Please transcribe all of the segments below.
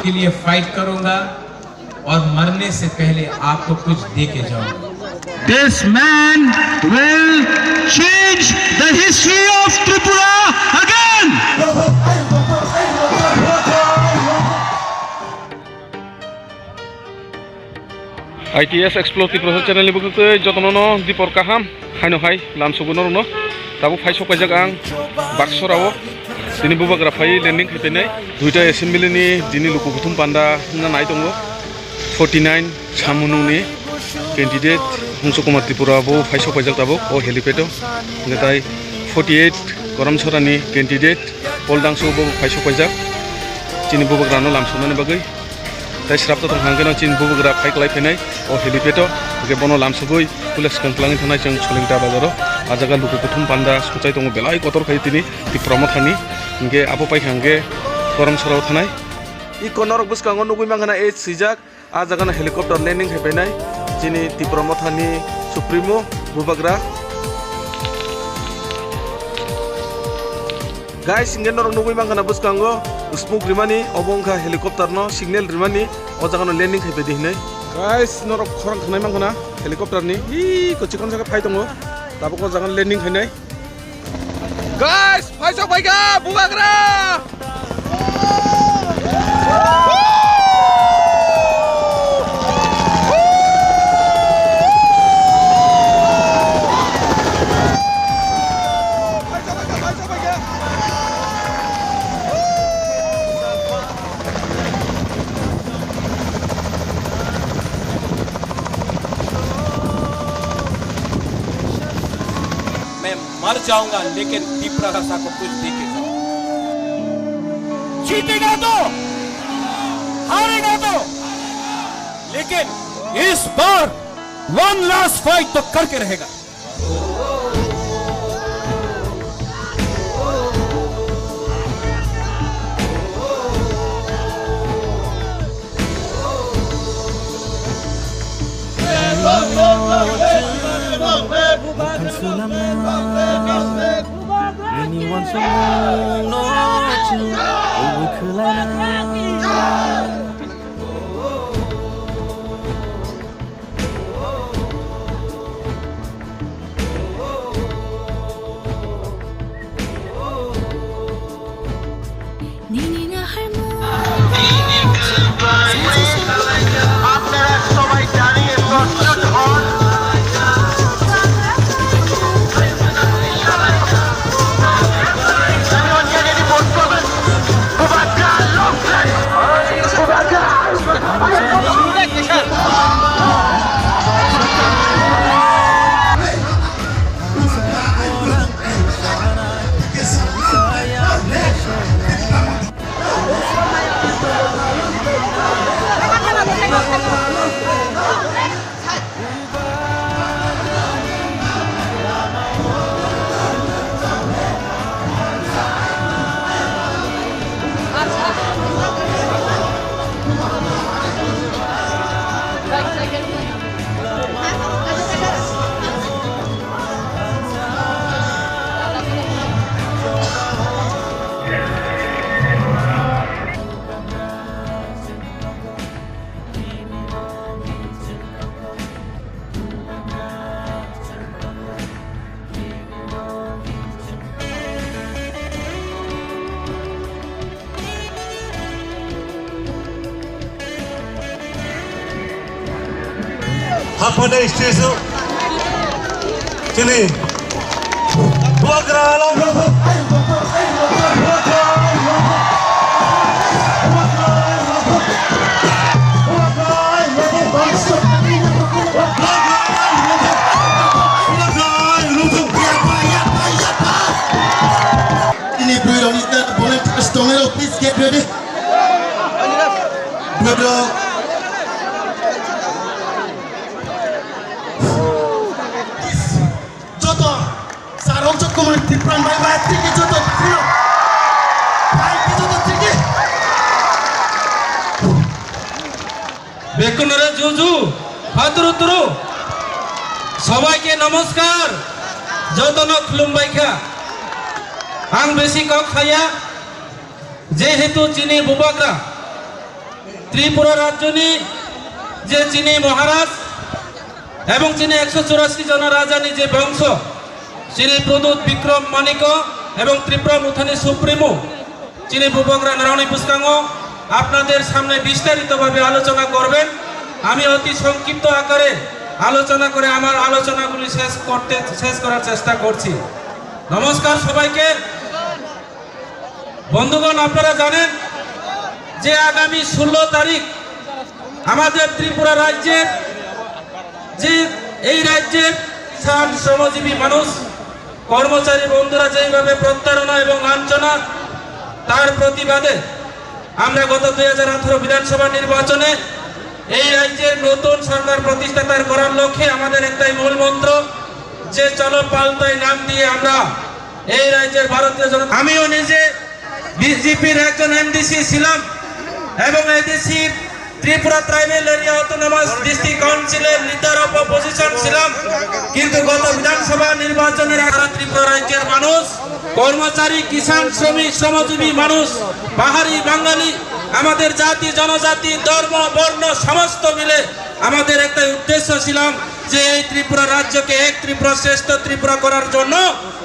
आपके लिए फाइट करूंगा और मरने से पहले आपको कुछ दे के जाऊंगा। This man will change the history of Tripura again. ITS Explore Tripura channel ni bukuk jotono dipor kaham haino hai lam suguno no tabu phai sokai jagang baksorao dini bubagra phai landing khaipenai duita assembly ni dini luku guthum panda na nai tongo 49 samunu ni candidate Hungsu Kumar Tripura bo phai sokai jak tabo o helipad netai 48 Goram Chorani candidate Poldang so bo phai sokai jak dini bubagra no lam sumane bagai tai srapta tong hangena chin bubugra phai klai phenai o helipeto ge bono lamsugoi pulis kangklangi thanai jang solingta bazaro ajaga luku kuthum panda suchai tong belai kotor khai tini ti promothani ge apo pai hange Goram Chorao thanai I konorok buskango nugui mangana e sijak ajaga na helicopter landing hepenai jini ti promothani supremo bubagra guys singen norok nugui mangana buskango smoke rimani obongka helicopter no signal rimani o jaga no landing khai bedi hinai guys norok khorang khnai mangana helicopter ni hi ko chikon jaga phai tongo tabo ko jaga landing khainai guys phai sok bhai ga bubagra मर जाऊंगा लेकिन त्रिपुरा राजा को कुछ दे के जाऊंगा। जीतेगा तो हारेगा तो लेकिन इस बार वन लास्ट फाइट तो करके रहेगा। Apa dari istisu? Sini. Bubagra alam. Ini bro, boleh stongero, please get ready. Bro. Tripura bye tiki joto puno bhai ki joto tiki বেকুনরে জুজু ফাতুরু তুরু সবাইকে নমস্কার যতন খুলুমবাইখা আং বেশি কক খাইয়া যেহেতু চিনি বুবাগ্রা ত্রিপুরা রাজ্য নিয়ে যে চিনি মহারাজ এবং চিনি 184 জন রাজানি যে বংশ চিনি প্রদূত বিক্রম মানিক এবং ত্রিপুরা মুথানি সুপ্রিমো চিনি বুবগ্রা নারায়ণী পুষ্কাঙ্গ আপনাদের সামনে বিস্তারিতভাবে আলোচনা করবেন। আমি অতি সংক্ষিপ্ত আকারে আলোচনা করে আমার আলোচনাগুলি শেষ করার চেষ্টা করছি। নমস্কার সবাইকে। বন্ধুগণ, আপনারা জানেন যে আগামী 16 তারিখ আমাদের ত্রিপুরা রাজ্যের যে এই রাজ্যের শ্রমজীবী মানুষ কর্মচারী বন্ধুরা যেভাবে প্রতারণা এবং লাঞ্ছনা তার প্রতিবাদে আমরা গত 2018 বিধানসভা নির্বাচনে এই রাজ্যের নতুন সরকার প্রতিষ্ঠা করার লক্ষ্যে আমাদের একটাই মূল মন্ত্র যে চলো পাল্টাই নাম দিয়ে আমরা এই রাজ্যের ভারতীয় জনতা আমিও নিজে বিজেপির একজন এমডিসি ছিলাম এবং এডিসির Tripura tribal area autonomous district কাউন্সিলের লিডার অফ অপোজিশন ছিলাম। কিন্তু গত বিধানসভা নির্বাচনের আগে ত্রিপুরা রাজ্যের মানুষ কর্মচারী কিষাণ শ্রমিক শ্রমজীবী মানুষ পাহাড়ি বাঙালি আমাদের জাতি জনজাতি ধর্ম বর্ণ সমস্ত মিলে আমাদের একটা উদ্দেশ্য ছিলাম যে এই ত্রিপুরা রাজ্যকে এক ত্রিপুরা শ্রেষ্ঠ ত্রিপুরা করার জন্য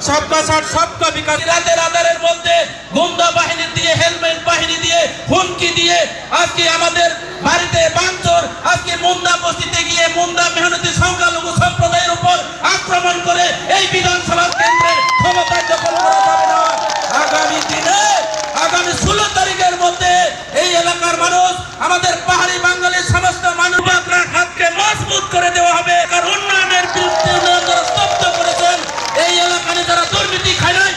সবকা সাথ সবকা বিকাশ রাতের মধ্যে গুন্ডা বাহিনী দিয়ে হেলমেট বাহিনী দিয়ে হুমকি দিয়ে আজকে আমাদের বাড়িতে বাঞ্চর আজকে মুন্ডা বস্তিতে গিয়ে মুন্ডা মেহনতি সংখ্যালঘু সম্প্রদায়ের উপর আক্রমণ করে এই বিধানসভা কেন্দ্রের ক্ষমতা দখল করা যাবে না। আগামী দিনে আগামী 16 তারিখের মধ্যে এই এলাকার মানুষ আমাদের পাহাড়ি বাঙালির সমস্ত মানুষ হাতকে মজবুত করে দেওয়া হবে। কারণ উন্নয়নের বিরুদ্ধে যারা স্তব্ধ করেছেন এই এলাকায় যারা দুর্নীতি খায় নাই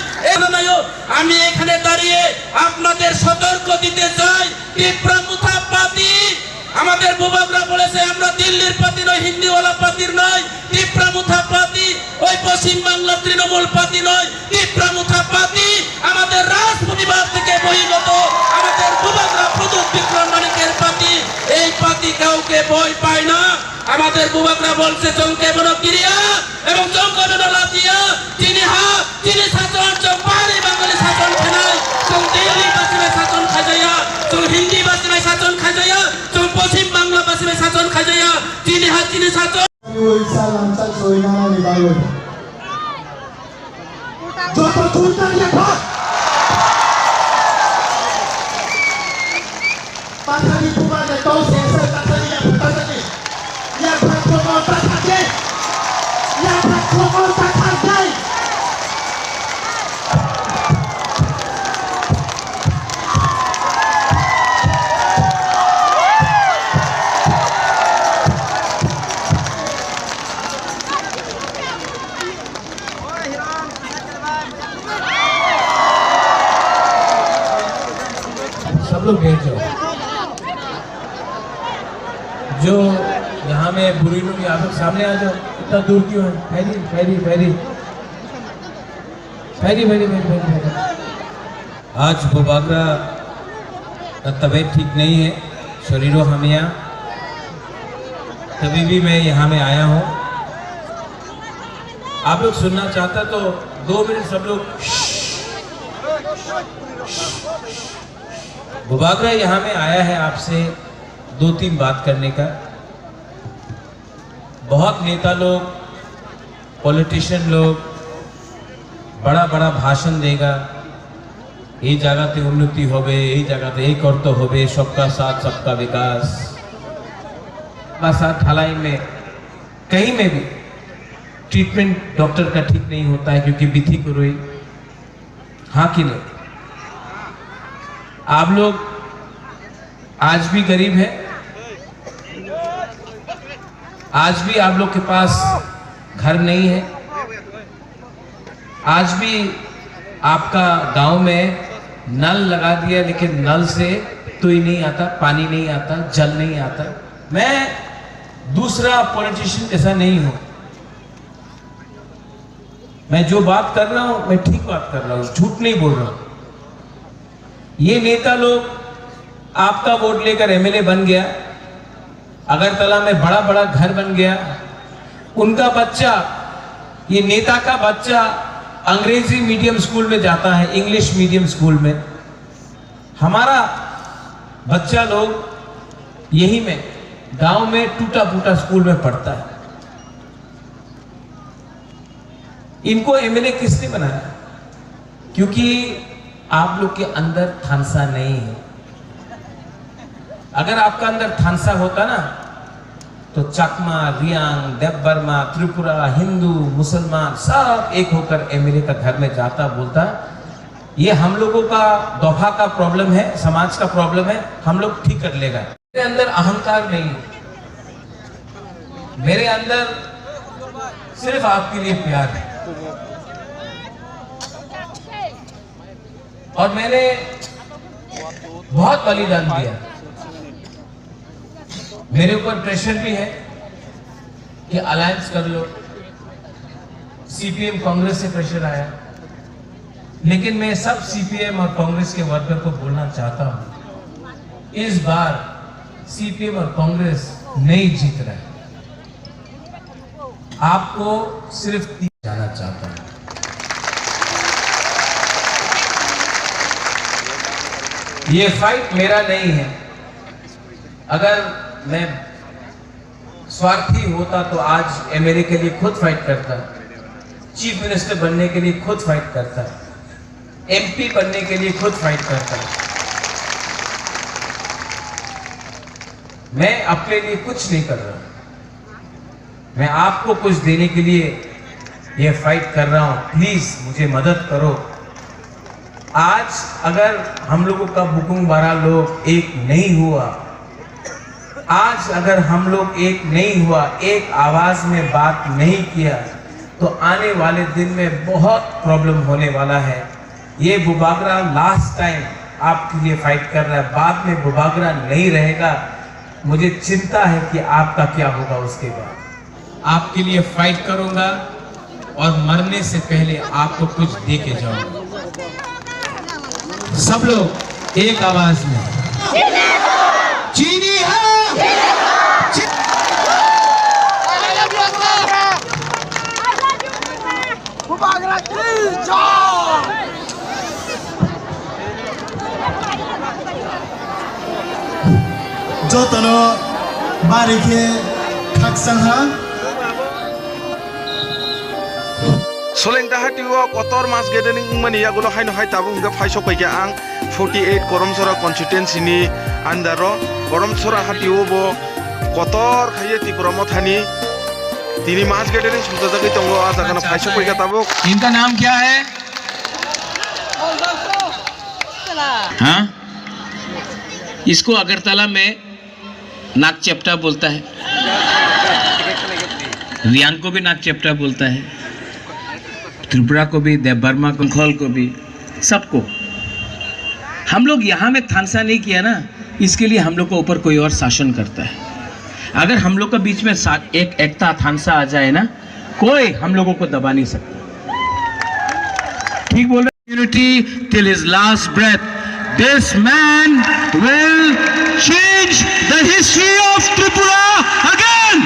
আমি এখানে দাঁড়িয়ে আপনাদের সতর্ক দিতে চাই। ত্রিপুরা মুথা পাতি আমাদের বুবাকরা বলেছে আমরা দিল্লির পাতি নয় হিন্দিওয়ালা পাতির নয়। ত্রিপুরা মুথা পাতি ওই পশ্চিম বাংলা তৃণমূল পাতি নয়। ত্রিপুরা মুথা পাতি আমাদের রাজপরিবার থেকে বহির্গত আমাদের বুবাকরা প্রদূত বিক্রম মানিকের পাতি। এই পাতি কাউকে ভয় পায় না। আমাদের বুবাকরা বলছে চমকে বড় ক্রিয়া এবং চমকে বড় লাতিয়া চিনি চিনি শাসন পাহাড়ি বাঙালি শাসন খেলায় দিল্লি বাসী শাসন খাজাইয়া হিন্দি বাসী শাসন খাজাইয়া পশ্চিম বাংলা বাসী শাসন খাজাইয়া চিনি চিনি শাসন सब लोग बैठ जाओ। जो यहाँ में बुरी लोग आप लोग सामने आ जाओ। इतना दूर क्यों है? Ferry ferry ferry ferry ferry ferry ferry. आज बुबाकरा का तबीयत ठीक नहीं है, शरीरों हमिया, तभी भी मैं यहाँ में आया हूँ। आप लोग सुनना चाहता तो 2 मिनट सब लोग। बुबाकरा यहाँ में आया है आपसे 2-3 बात करने का। बहुत नेता लोग पॉलिटिशियन लोग बड़ा बड़ा भाषण देगा, ये जगह ते उन्नति होबे, ये जगह ते एक और तो होबे, सबका साथ सबका विकास। बस ढलाई में कहीं में भी ट्रीटमेंट डॉक्टर का ठीक नहीं होता है क्योंकि बिथी को रोई। हाँ कि नहीं? आप लोग आज भी गरीब हैं, आज भी आप लोग के पास घर नहीं है, आज भी आपका गांव में नल लगा दिया लेकिन नल से तो ही नहीं आता, पानी नहीं आता, जल नहीं आता। मैं दूसरा पॉलिटिशियन ऐसा नहीं हूं। मैं जो बात कर रहा हूं मैं ठीक बात कर रहा हूं, झूठ नहीं बोल रहा हूं। ये नेता लोग आपका वोट लेकर एमएलए बन गया, अगरतला में बड़ा बड़ा घर बन गया, उनका बच्चा ये नेता का बच्चा अंग्रेजी मीडियम स्कूल में जाता है, इंग्लिश मीडियम स्कूल में। हमारा बच्चा लोग यही में गांव में टूटा फूटा स्कूल में पढ़ता है। इनको एमएलए किसने बनाया? क्योंकि आप लोग के अंदर थानसा नहीं है। अगर आपका अंदर थानसा होता ना तो चकमा, रियांग, देवबर्मा, त्रिपुरा, हिंदू, मुसलमान सब एक होकर एमएलए का घर में जाता, बोलता ये हम लोगों का दफा का प्रॉब्लम है, समाज का प्रॉब्लम है, हम लोग ठीक कर लेगा। मेरे अंदर अहंकार नहीं, मेरे अंदर सिर्फ आपके लिए प्यार है। और मैंने बहुत बलिदान दिया। मेरे ऊपर प्रेशर भी है कि अलायंस कर लो, सीपीएम कांग्रेस से प्रेशर आया, लेकिन मैं सब सीपीएम और कांग्रेस के वर्कर को बोलना चाहता हूं, इस बार सीपीएम और कांग्रेस नहीं जीत रहे। आपको सिर्फ जाना चाहता हूं। ये फाइट मेरा नहीं है। अगर मैं स्वार्थी होता तो आज एमएलए के लिए खुद फाइट करता, चीफ मिनिस्टर बनने के लिए खुद फाइट करता, एमपी बनने के लिए खुद फाइट करता। मैं अपने लिए कुछ नहीं कर रहा, मैं आपको कुछ देने के लिए ये फाइट कर रहा हूं। प्लीज मुझे मदद करो। आज अगर हम लोगों का बुकुंग बारा लोग एक नहीं हुआ, आज अगर हम लोग एक नहीं हुआ, एक आवाज में बात नहीं किया, तो आने वाले दिन में बहुत प्रॉब्लम होने वाला है। ये बुबागरा लास्ट टाइम आपके लिए फाइट कर रहा है, बाद में बुबागरा नहीं रहेगा। मुझे चिंता है कि आपका क्या होगा उसके बाद। आपके लिए फाइट करूंगा और मरने से पहले आपको कुछ दे के जाऊंगा। सब लोग एक आवाज में चीनी है। जो तनो बारिखे खाकसंहा Soleng dahatiwa kotor mas gedening mani ya gulo haino hai tabu hingga faisok paike ang 48 Koromsora constituency ni andaro Koromsora hatiwo bo kotor khaiye Tripura thani tini mas gedening sujata tongo ajagana faisok paike tabu। इनका नाम क्या है? हाँ, इसको अगरतला में नाक चेप्टा बोलता है, रियांग को भी नाक चेप्टा बोलता है, त्रिपुरा को भी, देवबर्मा को, खोल को भी, सबको। हम लोग यहाँ में थानसा नहीं किया ना, इसके लिए हम लोग को ऊपर कोई और शासन करता है। अगर हम लोग के बीच में एक एकता थानसा आ जाए ना, कोई हम लोगों को दबा नहीं सकता। ठीक बोल रहे? Unity till his last breath. This man will change the history of Tripura again.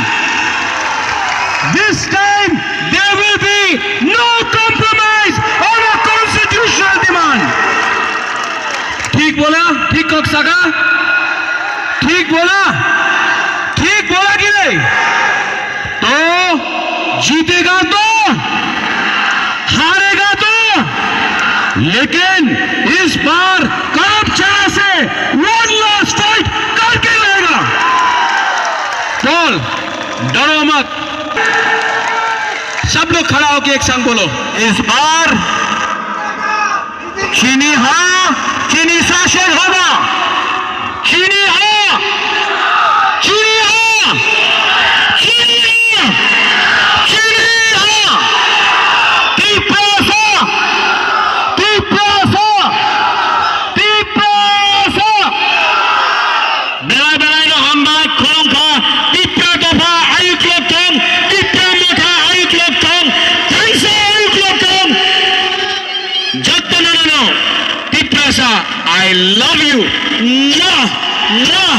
This time there will be no compromise on a constitutional demand. ठीक बोला? ठीक कक्सागा? ठीक बोला? ठीक बोला कि नहीं? तो जीतेगा तो, हारेगा तो, लेकिन इस बार करप्शन से वन लास्ट फाइट करके रहेगा। बोल, डरो मत। सब लोग खड़ा होकर एक संग बोलो, इस बार चीनी हाँ, चीनी शासन होगा। चीनी हाँ, चीनी हाँ, चीनी हाँ, चीनी हाँ, I love you. Mwah, mwah.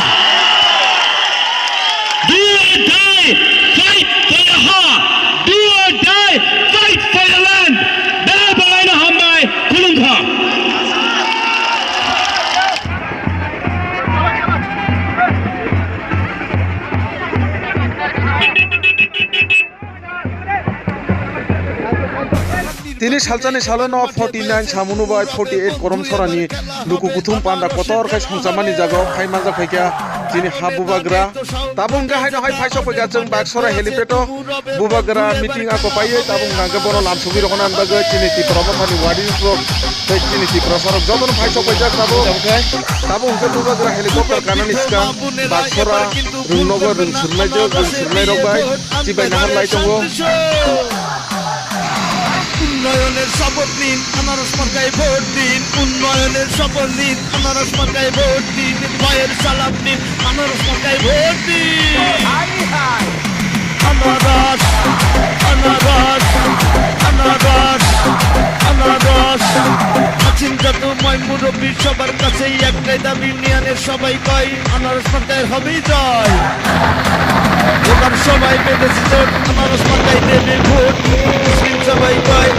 Do or die, fight for your heart. Do or die, fight for your land. Bye bye na hambai kulungha. Sini salchani salono 49 samunu bai 48 korom sorani luku kuthum panda kotor kai songsamani jago phai manja phaikya sini ha bubagra tabung ga haino hai phaisok phaikya jeng baksora helipeto bubagra meeting ako paiye tabung ga bono lamsugi rokonan bagai sini ti prabamani wadi pro tai sini ti prosarok jodon phaisok phaikya tabung ga bubagra helicopter kanan iska baksora rungnogo rungsurnai jo rungsurnai rok bai cibai nahar lai tongo উন্নয়নের শপথ নিন আনারস মার্কায় vote দিন উন্নয়নের শপথ নিন আনারস মার্কায় ভোট দিন ভয়ের সালাম নিন আনারস মার্কায় ভোট দিন আনারস আনারস আনারস আনারস আছেন যত ময় মুরব্বী সবার কাছে একটাই দাবি নিয়ানের সবাই কয় আনারস মার্কায় হবেই জয় এবার সবাই বেঁধেছে জোট আনারস মার্কায় দেবে ভোট মুসলিম সবাই কয়